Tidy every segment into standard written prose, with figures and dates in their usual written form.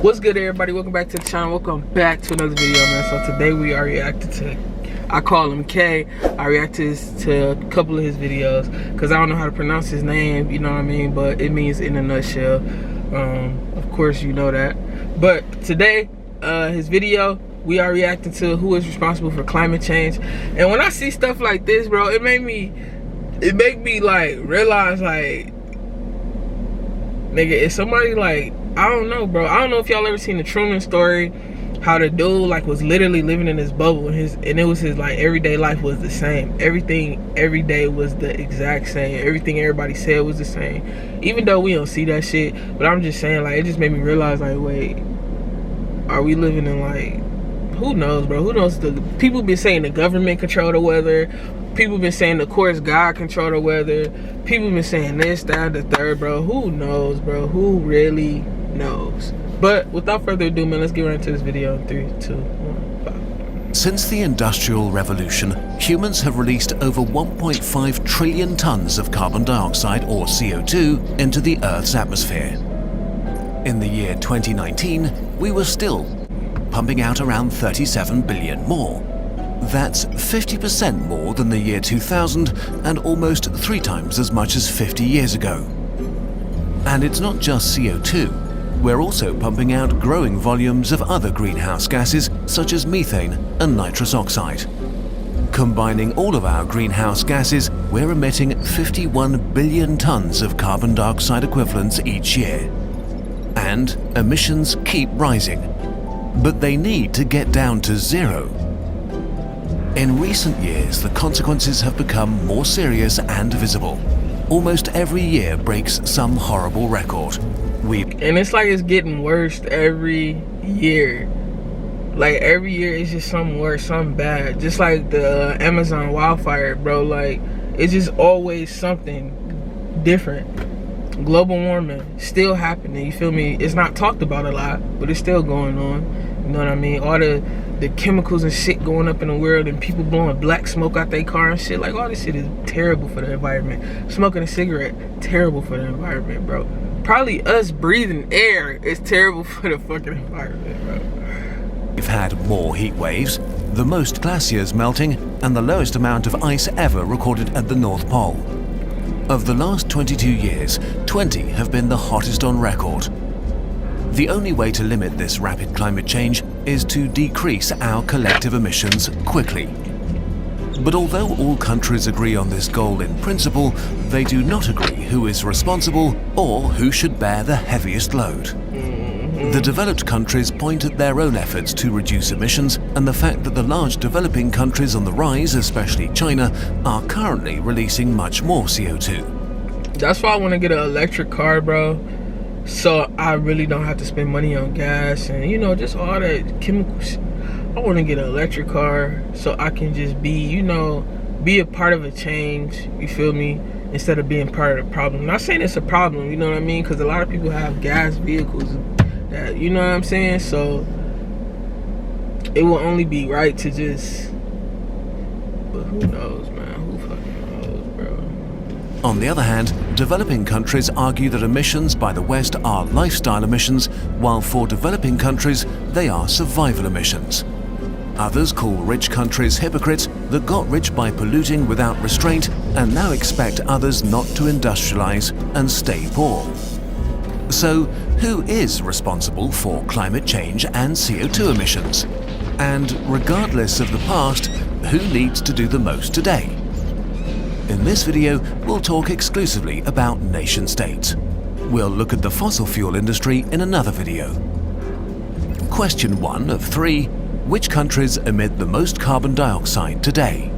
What's good, everybody? Welcome back to the channel. Welcome back to another video, man. So today we are reacting to, I call him K. I reacted to a couple of his videos because I don't know how to pronounce his name, you know what I mean, but it means in a nutshell. Of course you know that. But today, his video, we are reacting to who is responsible for climate change. And when I see stuff like this, bro, it make me like realize, like, nigga, if somebody, like, I don't know, bro. I don't know if y'all ever seen the Truman Story, how the dude, like, was literally living in his bubble, and it was his, like, everyday life was the same. Everything every day was the exact same. Everything everybody said was the same, even though we don't see that shit. But I'm just saying, like, it just made me realize, like, wait, are we living in, like, who knows, bro? Who knows? The people been saying the government control the weather. People been saying the Kurzgesagt control the weather. People been saying this, that, the third, bro. Who knows, bro? Who really knows? But without further ado, man, let's get right into this video in 3, 2, 1, 5. Since the Industrial Revolution, humans have released over 1.5 trillion tons of carbon dioxide, or CO2, into the Earth's atmosphere. In the year 2019, we were still pumping out around 37 billion more. That's 50% more than the year 2000 and almost 3 times as much as 50 years ago. And it's not just CO2. We're also pumping out growing volumes of other greenhouse gases such as methane and nitrous oxide. Combining all of our greenhouse gases, we're emitting 51 billion tons of carbon dioxide equivalents each year. And emissions keep rising. But they need to get down to zero. In recent years, the consequences have become more serious and visible. Almost every year breaks some horrible record. And it's like it's getting worse every year. Like, every year it's just something worse, something bad. Just like the Amazon wildfire, bro. Like, it's just always something different. Global warming still happening, you feel me? It's not talked about a lot, but it's still going on. You know what I mean? All the chemicals and shit going up in the world, and people blowing black smoke out their car and shit. Like, all this shit is terrible for the environment. Smoking a cigarette, terrible for the environment, bro. Probably us breathing air is terrible for the fucking environment, bro. We've had more heat waves, the most glaciers melting, and the lowest amount of ice ever recorded at the North Pole. Of the last 22 years, 20 have been the hottest on record. The only way to limit this rapid climate change is to decrease our collective emissions quickly. But although all countries agree on this goal in principle, they do not agree who is responsible or who should bear the heaviest load. The developed countries point at their own efforts to reduce emissions and the fact that the large developing countries on the rise, especially China, are currently releasing much more CO2. That's why I want to get an electric car, bro. So I really don't have to spend money on gas and, you know, just all that chemicals. I want to get an electric car so I can just be, you know, be a part of a change, you feel me, instead of being part of the problem. I'm not saying it's a problem, you know what I mean, because a lot of people have gas vehicles that, you know what I'm saying, so it will only be right to just, but who knows, man, who fucking knows, bro. On the other hand, developing countries argue that emissions by the West are lifestyle emissions, while for developing countries, they are survival emissions. Others call rich countries hypocrites that got rich by polluting without restraint and now expect others not to industrialize and stay poor. So, who is responsible for climate change and CO2 emissions? And regardless of the past, who needs to do the most today? In this video, we'll talk exclusively about nation-states. We'll look at the fossil fuel industry in another video. Question 1 of 3. Which countries emit the most carbon dioxide today?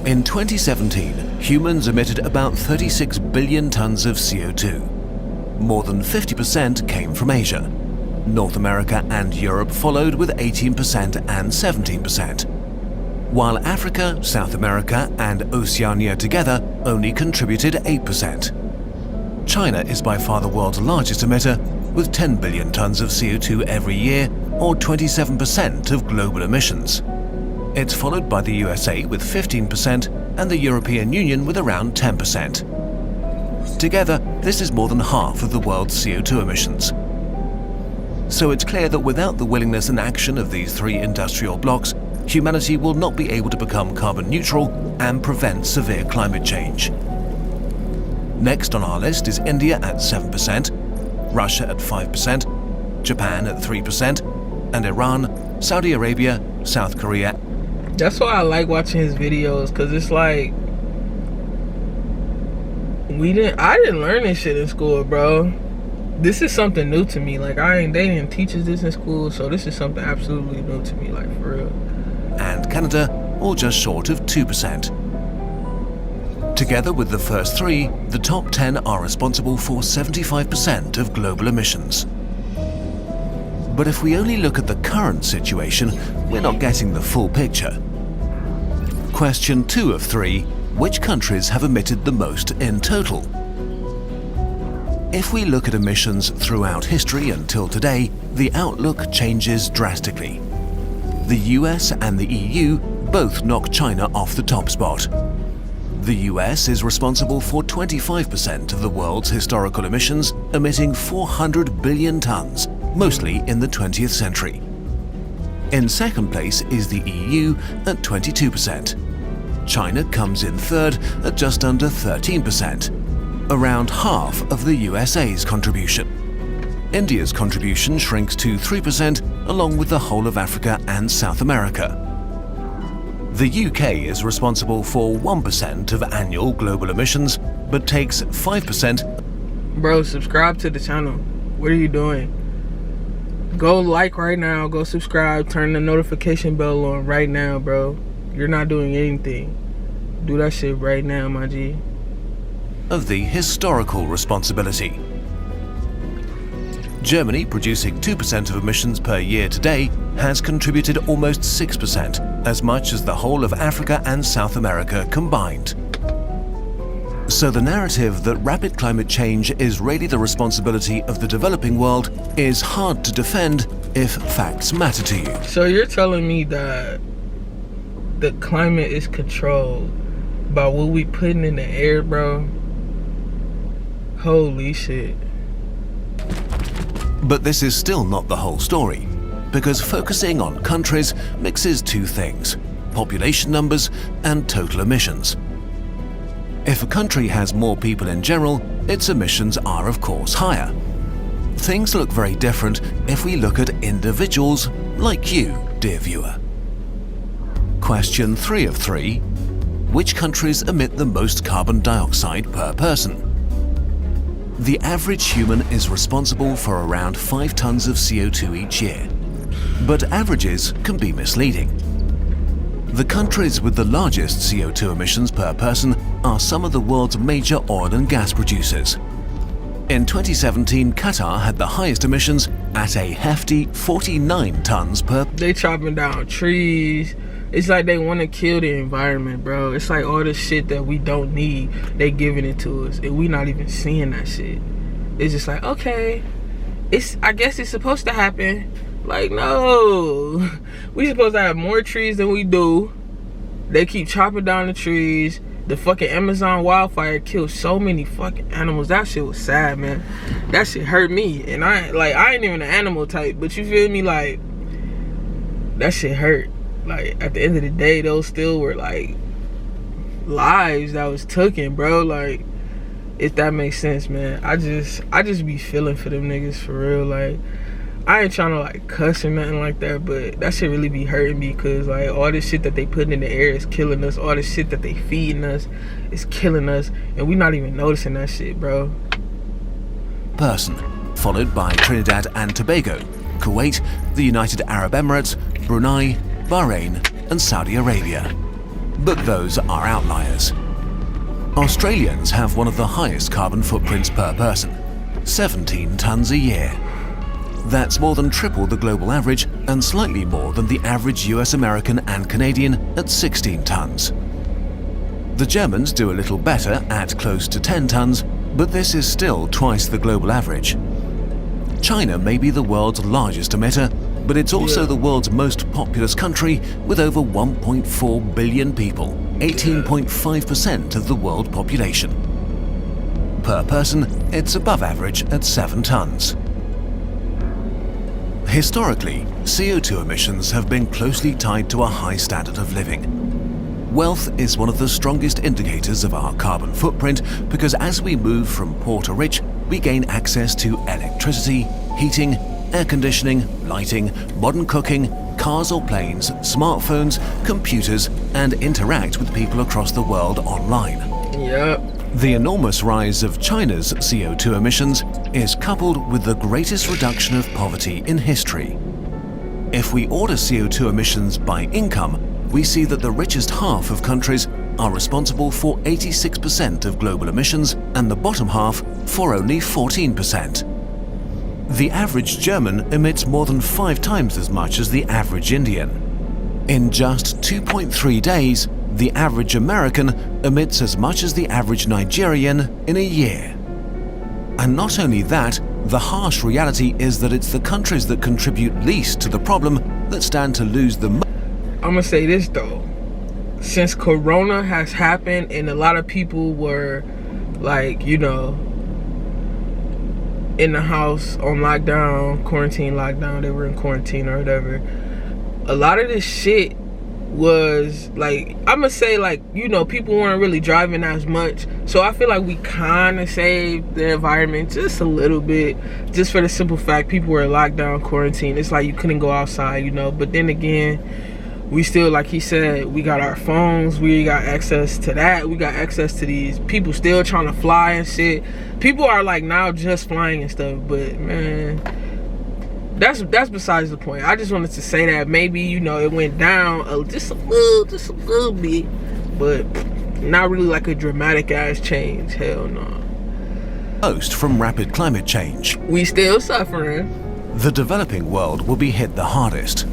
In 2017, humans emitted about 36 billion tons of CO2. More than 50% came from Asia. North America and Europe followed with 18% and 17%. While Africa, South America and Oceania together only contributed 8%. China is by far the world's largest emitter, with 10 billion tons of CO2 every year, or 27% of global emissions. It's followed by the USA with 15% and the European Union with around 10%. Together, this is more than half of the world's CO2 emissions. So it's clear that without the willingness and action of these three industrial blocs, humanity will not be able to become carbon neutral and prevent severe climate change. Next on our list is India at 7%, Russia at 5%, Japan at 3%, and Iran, Saudi Arabia, South Korea. That's why I like watching his videos, because it's like, I didn't learn this shit in school, bro. This is something new to me. Like, they didn't teach us this in school, so this is something absolutely new to me, like, for real. And Canada, all just short of 2%. Together with the first three, the top 10 are responsible for 75% of global emissions. But if we only look at the current situation, we're not getting the full picture. Question 2 of 3, which countries have emitted the most in total? If we look at emissions throughout history until today, the outlook changes drastically. The US and the EU both knock China off the top spot. The US is responsible for 25% of the world's historical emissions, emitting 400 billion tons, mostly in the 20th century. In second place is the EU at 22%. China comes in third at just under 13%, around half of the USA's contribution. India's contribution shrinks to 3%, along with the whole of Africa and South America. The UK is responsible for 1% of annual global emissions, but takes 5%. Bro, subscribe to the channel. What are you doing? Go like right now, go subscribe, turn the notification bell on right now, bro. You're not doing anything. Do that shit right now, my G. Of the historical responsibility. Germany, producing 2% of emissions per year today, has contributed almost 6%, as much as the whole of Africa and South America combined. So the narrative that rapid climate change is really the responsibility of the developing world is hard to defend if facts matter to you. So you're telling me that the climate is controlled by what we putting in the air, bro? Holy shit. But this is still not the whole story, because focusing on countries mixes two things: population numbers and total emissions. If a country has more people in general, its emissions are of course higher. Things look very different if we look at individuals like you, dear viewer. Question 3 of 3. Which countries emit the most carbon dioxide per person? The average human is responsible for around 5 tons of CO2 each year. But averages can be misleading. The countries with the largest CO2 emissions per person are some of the world's major oil and gas producers. In 2017, Qatar had the highest emissions at a hefty 49 tons per. They chopping down trees. It's like they want to kill the environment, bro. It's like all the shit that we don't need, they giving it to us, and we not even seeing that shit. It's just like, okay, I guess it's supposed to happen. Like, no, we supposed to have more trees than we do. They keep chopping down the trees. The fucking Amazon wildfire killed so many fucking animals. That shit was sad, man. That shit hurt me, and I ain't even an animal type, but you feel me? Like, that shit hurt. Like, at the end of the day, those still were like lives that was taken, bro. Like, if that makes sense, man. I just be feeling for them niggas, for real. Like, I ain't trying to like cuss or nothing like that, but that shit really be hurting me, because like all this shit that they putting in the air is killing us. All this shit that they feeding us is killing us, and we not even noticing that shit, bro. Person, followed by Trinidad and Tobago, Kuwait, the United Arab Emirates, Brunei, Bahrain and Saudi Arabia. But those are outliers. Australians have one of the highest carbon footprints per person, 17 tons a year. That's more than triple the global average and slightly more than the average US, American and Canadian at 16 tons. The Germans do a little better at close to 10 tons, but this is still twice the global average. China may be the world's largest emitter, but it's also the world's most populous country with over 1.4 billion people, 18.5% of the world population. Per person, it's above average at 7 tons. Historically, CO2 emissions have been closely tied to a high standard of living. Wealth is one of the strongest indicators of our carbon footprint because as we move from poor to rich, we gain access to electricity, heating, air conditioning, lighting, modern cooking, cars or planes, smartphones, computers, and interact with people across the world online. Yep. The enormous rise of China's CO2 emissions is coupled with the greatest reduction of poverty in history. If we order CO2 emissions by income, we see that the richest half of countries are responsible for 86% of global emissions and the bottom half for only 14%. The average German emits more than 5 times as much as the average Indian. In just 2.3 days, the average American emits as much as the average Nigerian in a year. And not only that, the harsh reality is that it's the countries that contribute least to the problem that stand to lose the most. I'm gonna say this though, since Corona has happened and a lot of people were like, you know, in the house on lockdown, quarantine lockdown, they were in quarantine or whatever, a lot of this shit was like, I'm gonna say like, you know, people weren't really driving as much, so I feel like we kind of saved the environment just a little bit, just for the simple fact people were locked down, quarantine. It's like you couldn't go outside, you know, but then again, we still, like he said, we got our phones, we got access to that, we got access to these people still trying to fly and shit. People are like now just flying and stuff, but man, that's besides the point. I just wanted to say that maybe, you know, it went down just a little bit, but not really like a dramatic ass change. Hell no. Most from rapid climate change. We still suffering. The developing world will be hit the hardest.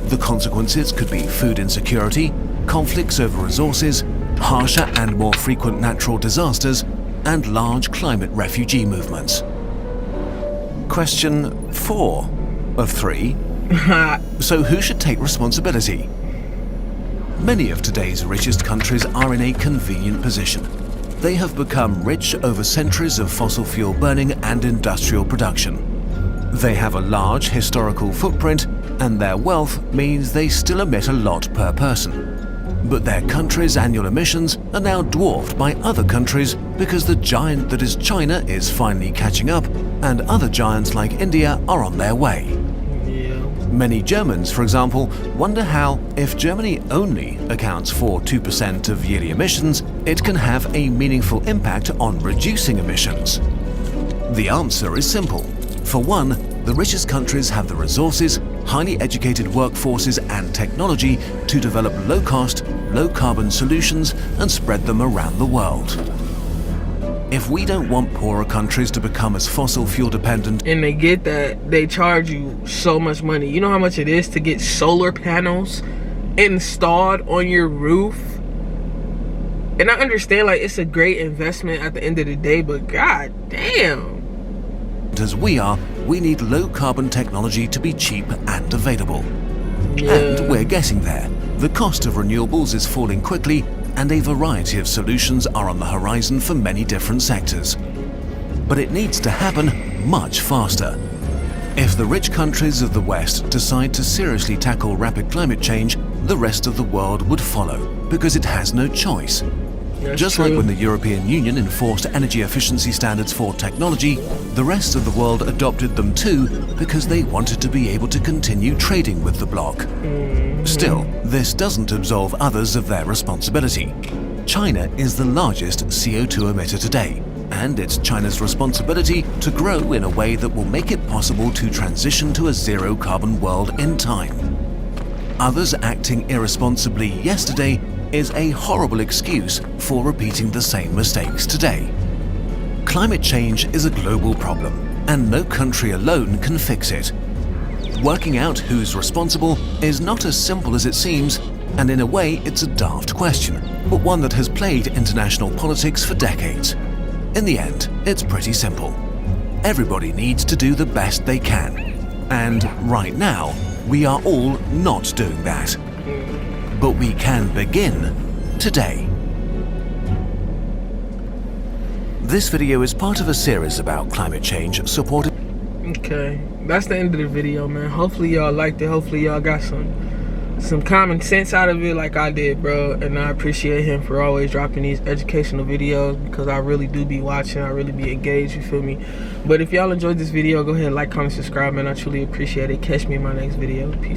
The consequences could be food insecurity, conflicts over resources, harsher and more frequent natural disasters, and large climate refugee movements. Question 4 of 3. So who should take responsibility? Many of today's richest countries are in a convenient position. They have become rich over centuries of fossil fuel burning and industrial production. They have a large historical footprint, and their wealth means they still emit a lot per person. But their country's annual emissions are now dwarfed by other countries because the giant that is China is finally catching up, and other giants like India are on their way. Many Germans, for example, wonder how, if Germany only accounts for 2% of yearly emissions, it can have a meaningful impact on reducing emissions. The answer is simple. For one, the richest countries have the resources, highly educated workforces and technology to develop low-cost, low-carbon solutions and spread them around the world. If we don't want poorer countries to become as fossil fuel dependent, and they get that, they charge you so much money. You know how much it is to get solar panels installed on your roof? And I understand, like, it's a great investment at the end of the day, but god damn. as we are, we need low-carbon technology to be cheap and available. Yeah. And we're getting there. The cost of renewables is falling quickly, and a variety of solutions are on the horizon for many different sectors. But it needs to happen much faster. If the rich countries of the West decide to seriously tackle rapid climate change, the rest of the world would follow, because it has no choice. That's Just true. like when the European Union enforced energy efficiency standards for technology, the rest of the world adopted them too because they wanted to be able to continue trading with the bloc. Still, this doesn't absolve others of their responsibility. China is the largest CO2 emitter today, and it's China's responsibility to grow in a way that will make it possible to transition to a zero-carbon world in time. Others acting irresponsibly yesterday is a horrible excuse for repeating the same mistakes today. Climate change is a global problem, and no country alone can fix it. Working out who's responsible is not as simple as it seems, and in a way it's a daft question, but one that has plagued international politics for decades. In the end, it's pretty simple. Everybody needs to do the best they can. And right now, we are all not doing that. But we can begin today. This video is part of a series about climate change supported. Okay, that's the end of the video, man. Hopefully y'all liked it. Hopefully y'all got some common sense out of it like I did, bro. And I appreciate him for always dropping these educational videos, because I really do be watching. I really be engaged, you feel me? But if y'all enjoyed this video, go ahead, like, comment, subscribe, man. I truly appreciate it. Catch me in my next video. Peace.